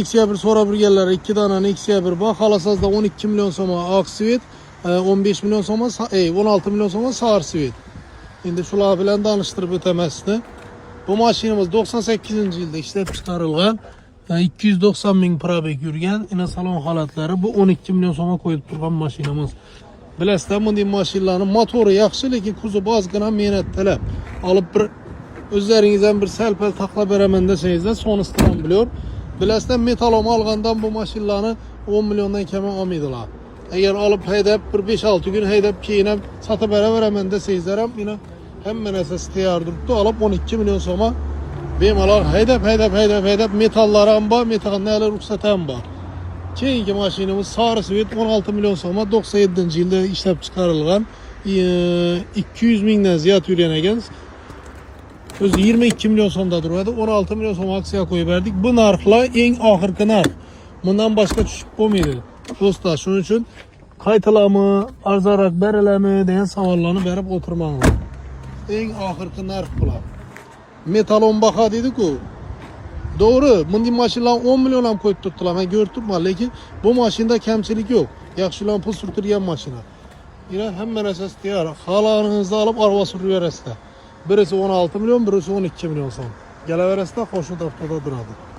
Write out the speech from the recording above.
Nexia 1 sonra bir yerler 2 tane Nexia 1 bak halasazda 12 milyon soma Aksivit 15 milyon soma 16 milyon soma Sarsivit. Şimdi şular bilen danıştırıp ötemezdi. Bu maşinimiz 98. yılda işlep çıkarılgan. 290 bin probek yürgen. Yine salon halatları. Bu 12 milyon soma koyup durgan maşinimiz. Bilesizler bunday maşinlarning motoru yaxshi, lekin kuzu bazgina mehnat talab. Alıp bir özlerinizden bir selpel takla beramen desengizler sonrasından biliyor. Bilesizler metalom algandan bu maşinlarni 10 milyondan keme almaydılar. Eğer alıp hedef bir 5-6 gün hedef keyine satıp beramen desengizler yine hemen esas tiyar duruptu. Alıp 12 milyon soma bemalar hedef metallara ba, metal neler ruhsatan ba. Keyinki maşinimiz Sarsivit 16 milyon soma 97. yılda işlep çıkarılgan. 200 binden ziyad yürüyen egens. Özü 22 milyon somda duruydu. 16 milyon som aksiya koyuverdik. Bu narxla en ahırkı narx. Bundan başka düşüp olmaydı. Dostlar şunun için kaytılamı, arzarak berelemi deyen savallarını verip oturmanlar. En ahırkı narx bular. Metalon baka dedik o. Doğru. Bunday maşinlar 10 milyon ham koyup tuttular. Ben gördüm, lekin bu maşinde kemçilik yok. Yaxshi pul sürtürgen maşina. Yine hemen esas diyar. Halanızı alıp araba sürüveresizler. Birisi 16 milyon, birisi 12 milyon son. Geleveresizler hoşnut haftada duradı.